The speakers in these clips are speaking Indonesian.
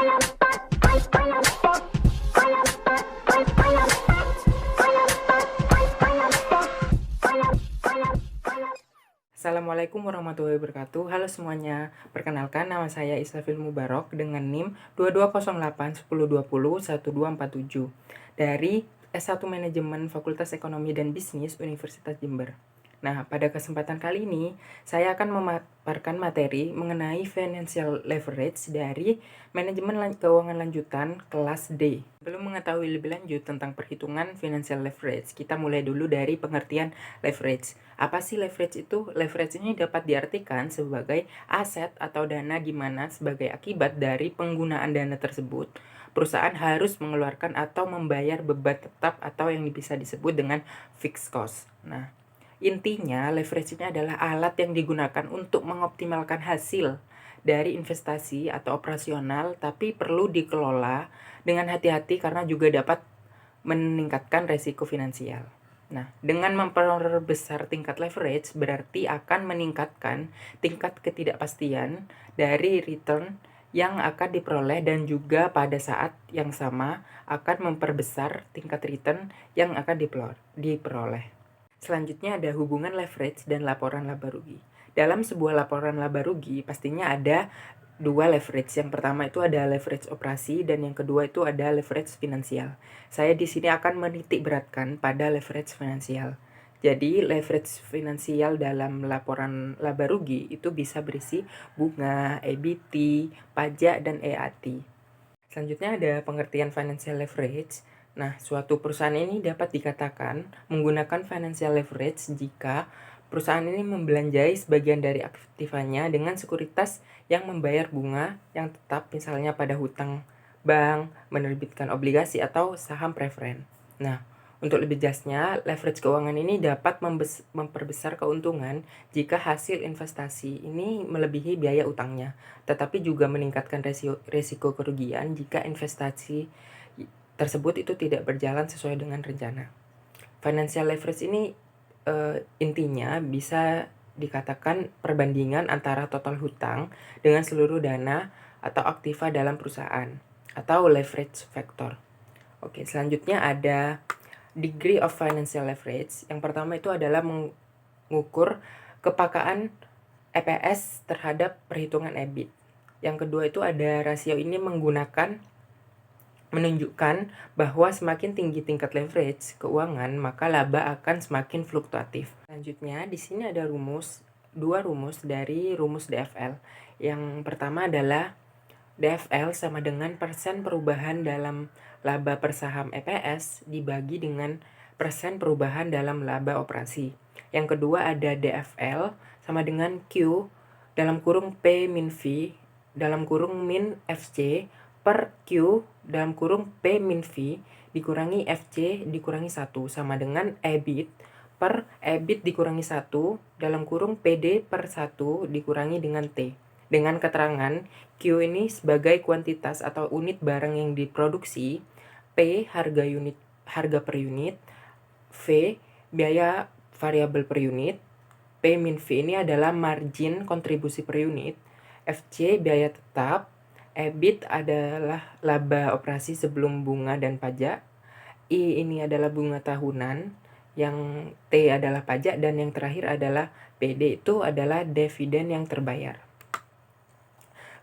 Assalamualaikum warahmatullahi wabarakatuh. Halo semuanya. Perkenalkan, nama saya Israfil Mubarok dengan NIM 220810201247 dari S1 Manajemen Fakultas Ekonomi dan Bisnis Universitas Jember. Nah, pada kesempatan kali ini saya akan memaparkan materi mengenai financial leverage dari manajemen keuangan lanjutan kelas D. Belum mengetahui lebih lanjut tentang perhitungan financial leverage, kita mulai dulu dari pengertian leverage. Apa sih leverage itu? Leverage ini dapat diartikan sebagai aset atau dana di mana sebagai akibat dari penggunaan dana tersebut, perusahaan harus mengeluarkan atau membayar beban tetap atau yang bisa disebut dengan fixed cost. Nah, intinya leverage ini adalah alat yang digunakan untuk mengoptimalkan hasil dari investasi atau operasional, tapi perlu dikelola dengan hati-hati karena juga dapat meningkatkan resiko finansial. Nah, dengan memperbesar tingkat leverage berarti akan meningkatkan tingkat ketidakpastian dari return yang akan diperoleh dan juga pada saat yang sama akan memperbesar tingkat return yang akan diperoleh. Selanjutnya ada hubungan leverage dan laporan laba rugi. Dalam sebuah laporan laba rugi pastinya ada dua leverage. Yang pertama itu ada leverage operasi dan yang kedua itu ada leverage finansial. Saya di sini akan menitik beratkan pada leverage finansial. Jadi leverage finansial dalam laporan laba rugi itu bisa berisi bunga, EBT, pajak, dan EAT. Selanjutnya ada pengertian financial leverage. Nah, suatu perusahaan ini dapat dikatakan menggunakan financial leverage jika perusahaan ini membelanjai sebagian dari aktifanya dengan sekuritas yang membayar bunga yang tetap, misalnya pada hutang bank, menerbitkan obligasi, atau saham preferen. Nah, untuk lebih jelasnya, leverage keuangan ini dapat memperbesar keuntungan jika hasil investasi ini melebihi biaya utangnya, tetapi juga meningkatkan resiko kerugian jika investasi tersebut itu tidak berjalan sesuai dengan rencana. Financial leverage ini intinya bisa dikatakan perbandingan antara total hutang dengan seluruh dana atau aktiva dalam perusahaan, atau leverage factor. Oke, selanjutnya ada degree of financial leverage. Yang pertama itu adalah mengukur kepekaan EPS terhadap perhitungan EBIT. Yang kedua itu ada rasio, ini menunjukkan bahwa semakin tinggi tingkat leverage keuangan, maka laba akan semakin fluktuatif. Selanjutnya, di sini ada dua rumus dari rumus DFL. Yang pertama adalah DFL sama dengan persen perubahan dalam laba per saham EPS dibagi dengan persen perubahan dalam laba operasi. Yang kedua ada DFL sama dengan Q dalam kurung P min V dalam kurung min FC per Q dalam kurung P min V dikurangi FC dikurangi 1 sama dengan EBIT per EBIT dikurangi 1 dalam kurung PD per 1 dikurangi dengan T. Dengan keterangan Q ini sebagai kuantitas atau unit barang yang diproduksi, P harga per unit, V biaya variabel per unit, P min V ini adalah margin kontribusi per unit, FC biaya tetap, EBIT adalah laba operasi sebelum bunga dan pajak, I ini adalah bunga tahunan, yang T adalah pajak, dan yang terakhir adalah PD, itu adalah dividen yang terbayar.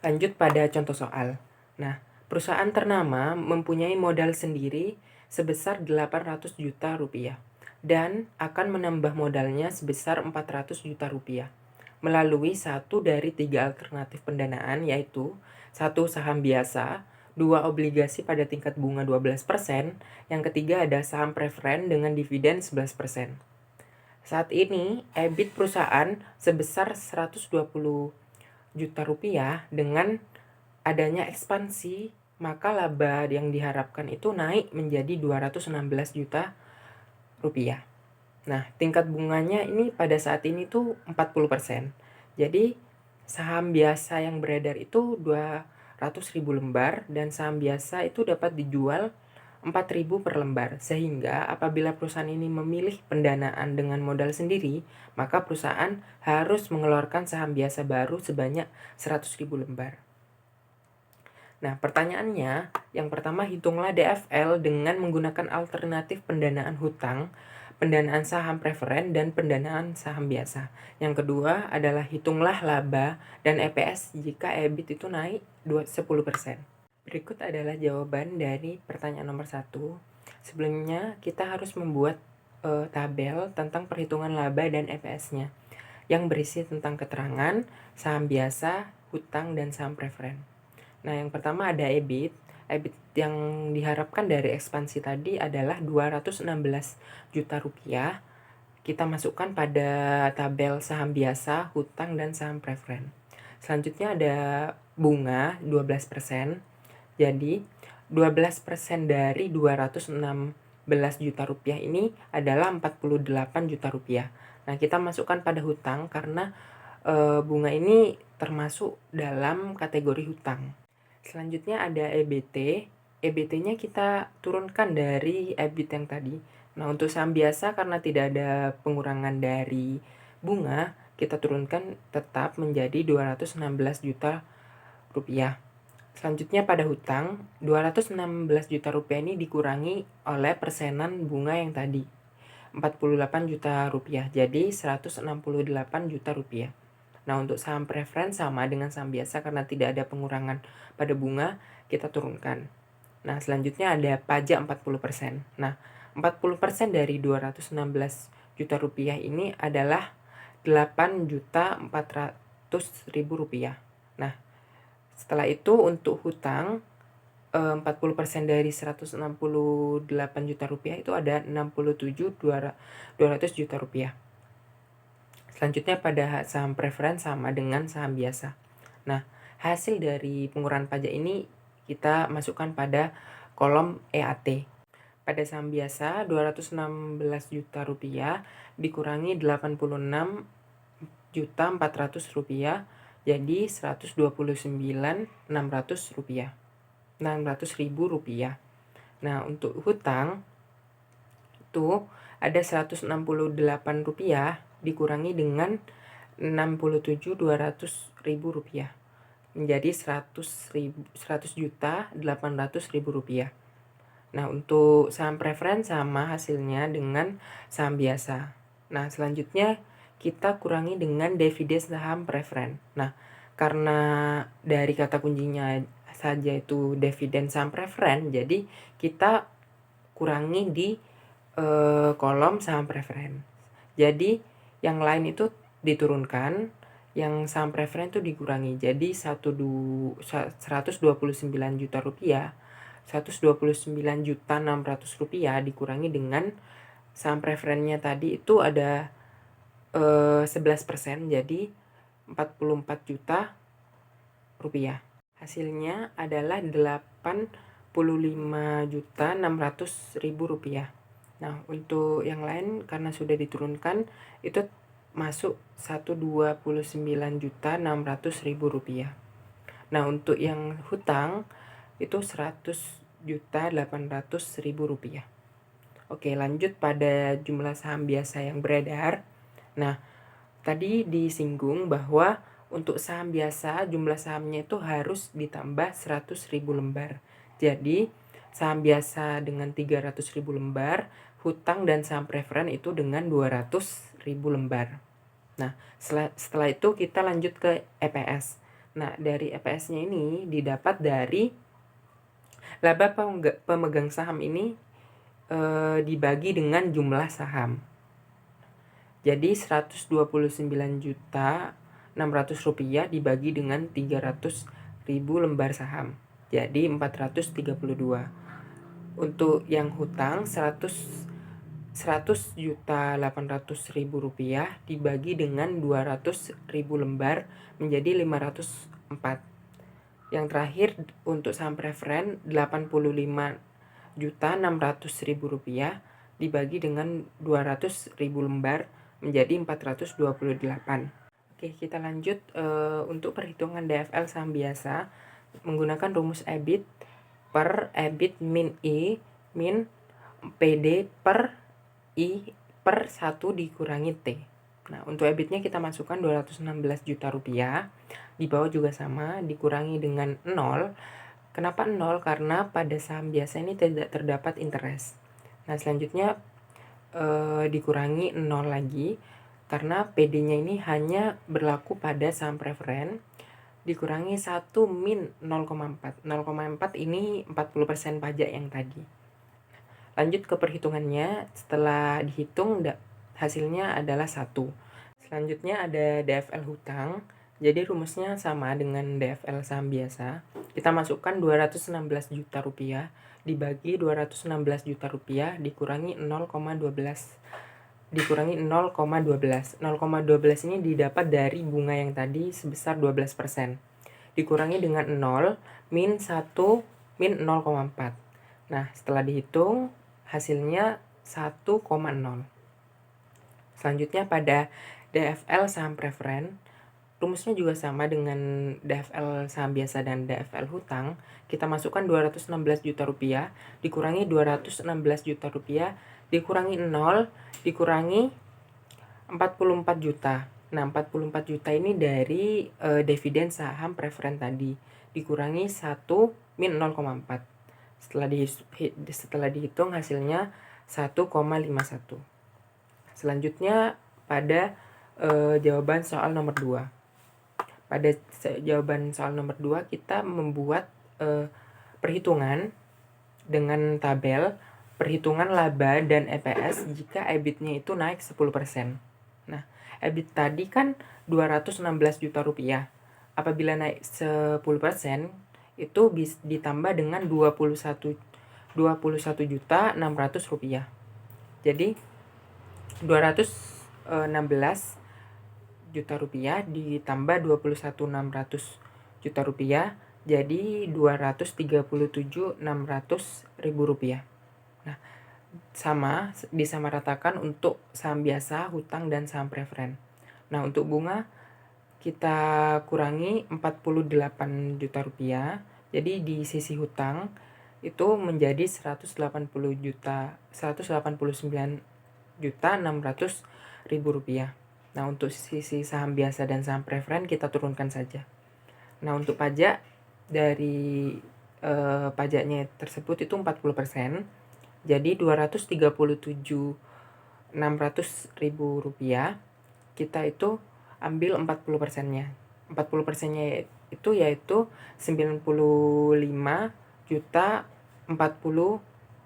Lanjut pada contoh soal. Nah, perusahaan ternama mempunyai modal sendiri sebesar 800 juta rupiah dan akan menambah modalnya sebesar 400 juta rupiah melalui satu dari tiga alternatif pendanaan, yaitu satu saham biasa, dua obligasi pada tingkat bunga 12%, yang ketiga ada saham preferen dengan dividen 11%. Saat ini, EBIT perusahaan sebesar 120 juta rupiah. Dengan adanya ekspansi, maka laba yang diharapkan itu naik menjadi 216 juta rupiah. Nah, tingkat bunganya ini pada saat ini tuh 40%. Jadi, saham biasa yang beredar itu 200.000 lembar dan saham biasa itu dapat dijual 4.000 per lembar. Sehingga apabila perusahaan ini memilih pendanaan dengan modal sendiri, maka perusahaan harus mengeluarkan saham biasa baru sebanyak 100.000 lembar. Nah, pertanyaannya, yang pertama hitunglah DFL dengan menggunakan alternatif pendanaan hutang, pendanaan saham preferen, dan pendanaan saham biasa. Yang kedua adalah hitunglah laba dan EPS jika EBIT itu naik 10%. Berikut adalah jawaban dari pertanyaan nomor 1. Sebelumnya, kita harus membuat tabel tentang perhitungan laba dan EPS-nya yang berisi tentang keterangan, saham biasa, hutang, dan saham preferen. Nah, yang pertama ada EBIT. EBIT yang diharapkan dari ekspansi tadi adalah 216 juta rupiah. Kita masukkan pada tabel saham biasa, hutang, dan saham preferen. Selanjutnya ada bunga 12%. Jadi 12% dari 216 juta rupiah ini adalah 48 juta rupiah. Nah, kita masukkan pada hutang karena bunga ini termasuk dalam kategori hutang. Selanjutnya ada EBT. EBT-nya kita turunkan dari EBIT yang tadi. Nah, untuk saham biasa karena tidak ada pengurangan dari bunga, kita turunkan tetap menjadi 216 juta rupiah. Selanjutnya pada hutang, 216 juta rupiah ini dikurangi oleh persenan bunga yang tadi, 48 juta rupiah, jadi 168 juta rupiah. Nah, untuk saham preferen sama dengan saham biasa karena tidak ada pengurangan pada bunga, kita turunkan. Nah, selanjutnya ada pajak 40%. Nah, 40% dari 216 juta rupiah ini adalah 8.400.000 rupiah. Nah, setelah itu untuk hutang 40% dari 168 juta rupiah itu ada 67.200 juta rupiah. Selanjutnya pada saham preferen sama dengan saham biasa. Nah, hasil dari pengurangan pajak ini kita masukkan pada kolom EAT. Pada saham biasa 216 juta rupiah dikurangi 86 juta 400 rupiah jadi 129.600 rupiah. 600.000 rupiah. Nah, untuk hutang itu ada 168 rupiah dikurangi dengan 67.200.000 rupiah menjadi 100 juta 800.000 rupiah. Nah, untuk saham preferen sama hasilnya dengan saham biasa. Nah, selanjutnya kita kurangi dengan dividen saham preferen. Nah, karena dari kata kuncinya saja itu dividen saham preferen, jadi kita kurangi di kolom saham preferen. Jadi yang lain itu diturunkan, yang saham preferen itu dikurangi. Jadi 129 juta rupiah, 129.600 rupiah dikurangi dengan saham preferennya tadi itu ada 11%, jadi 44 juta rupiah. Hasilnya adalah 85.600.000 rupiah. Nah, untuk yang lain karena sudah diturunkan itu masuk 129.600.000 rupiah. Nah, untuk yang hutang itu 100.800.000 rupiah. Oke, lanjut pada jumlah saham biasa yang beredar. Nah, tadi disinggung bahwa untuk saham biasa jumlah sahamnya itu harus ditambah 100.000 lembar. Jadi, saham biasa dengan 300.000 lembar, hutang dan saham preferen itu dengan 200.000 lembar. Nah, setelah itu kita lanjut ke EPS. Nah, dari EPS-nya ini didapat dari laba pemegang saham ini dibagi dengan jumlah saham. Jadi 129.600 rupiah dibagi dengan 300.000 lembar saham. Jadi 432. Untuk yang hutang 100.800.000 rupiah dibagi dengan 200.000 lembar menjadi 504. Yang terakhir untuk saham preferen 85.600.000 rupiah dibagi dengan 200.000 lembar menjadi 428. Oke, kita lanjut untuk perhitungan DFL saham biasa menggunakan rumus EBIT per EBIT min I min PD per I per 1 dikurangi T. Nah, untuk EBIT-nya kita masukkan 216 juta rupiah. Di bawah juga sama, dikurangi dengan 0. Kenapa 0? Karena pada saham biasa ini tidak terdapat interest. Nah, selanjutnya dikurangi 0 lagi karena PD-nya ini hanya berlaku pada saham preferen, dikurangi 1 min 0,4. 0,4 ini 40% pajak yang tadi. Lanjut ke perhitungannya, setelah dihitung hasilnya adalah 1. Selanjutnya ada DFL hutang. Jadi rumusnya sama dengan DFL saham biasa. Kita masukkan 216 juta rupiah dibagi 216 juta rupiah dikurangi 0,12. Dikurangi 0,12. 0,12 ini didapat dari bunga yang tadi sebesar 12%. Dikurangi dengan 0 min 1 min 0,4. Nah, setelah dihitung hasilnya 1,0. Selanjutnya pada DFL saham preferen, rumusnya juga sama dengan DFL saham biasa dan DFL hutang. Kita masukkan 216 juta rupiah dikurangi 216 juta rupiah dikurangi 0 dikurangi 44 juta. Nah, 44 juta ini dari dividen saham preferen tadi dikurangi 1 min 0,4. Setelah dihitung hasilnya 1,51. Selanjutnya pada jawaban soal nomor 2. Pada jawaban soal nomor 2 kita membuat perhitungan dengan tabel perhitungan laba dan EPS jika EBIT-nya itu naik 10%. Nah, EBIT tadi kan 216 juta rupiah. Apabila naik 10%, itu ditambah dengan 21 juta 600 rupiah. Jadi 216 juta rupiah ditambah 21.600 juta rupiah jadi 237.600 ribu rupiah. Nah, sama disamaratakan untuk saham biasa, hutang, dan saham preferen. Nah, untuk bunga kita kurangi 48 juta rupiah. Jadi di sisi hutang itu menjadi 189.600 ribu rupiah. Nah, untuk sisi saham biasa dan saham preferen kita turunkan saja. Nah, untuk pajak dari pajaknya tersebut itu 40%. Jadi 237.600 ribu rupiah kita itu ambil 40%-nya. 40%-nya itu yaitu 95 juta 40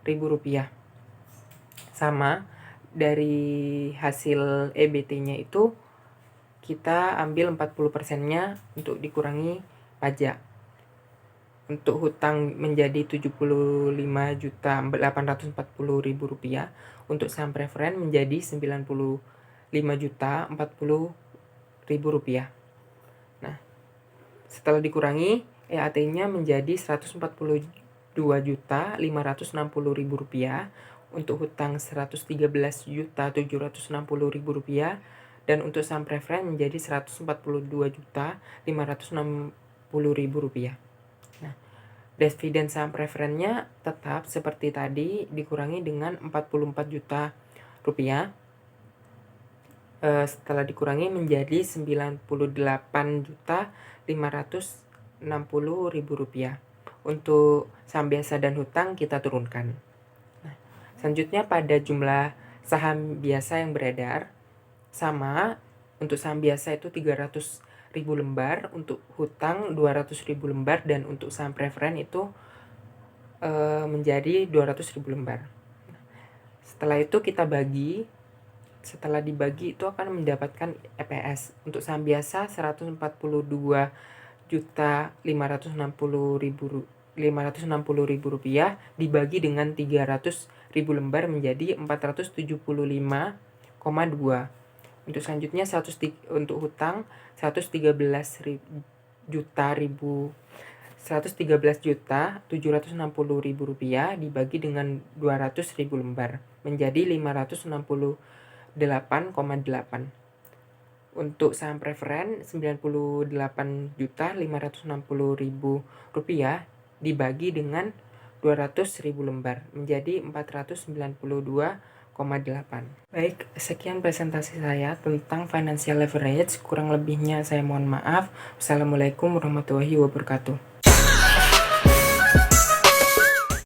ribu rupiah. Sama dari hasil EBT-nya itu kita ambil 40%-nya untuk dikurangi pajak. Untuk hutang menjadi 75 juta 840 ribu rupiah. Untuk saham preferen menjadi 95 juta 40 ribu rupiah. Nah, setelah dikurangi EAT-nya menjadi 142 juta 560 ribu rupiah. Untuk hutang 113 juta 760 ribu rupiah. Dan untuk saham preferen menjadi 142 juta 560 ribu rupiah. Nah, dividen saham preferennya tetap seperti tadi dikurangi dengan 44 juta rupiah. Setelah dikurangi menjadi 98 juta 560 ribu rupiah. Untuk saham biasa dan hutang kita turunkan. Nah, selanjutnya pada jumlah saham biasa yang beredar sama. Untuk saham biasa itu 300 ribu lembar, untuk hutang 200 ribu lembar, dan untuk saham preferen itu menjadi 200 ribu lembar. Setelah itu kita bagi. Setelah dibagi itu akan mendapatkan EPS. Untuk saham biasa 142 juta 560 ribu rupiah dibagi dengan 300 ribu lembar menjadi 475,2. Untuk selanjutnya untuk hutang 113 juta 760 ribu rupiah dibagi dengan 200 ribu lembar menjadi 568,8. Untuk saham preferen 98 juta 560 ribu rupiah dibagi dengan 200 ribu lembar menjadi 492,8. Baik, sekian presentasi saya tentang financial leverage. Kurang lebihnya saya mohon maaf. Wassalamualaikum warahmatullahi wabarakatuh.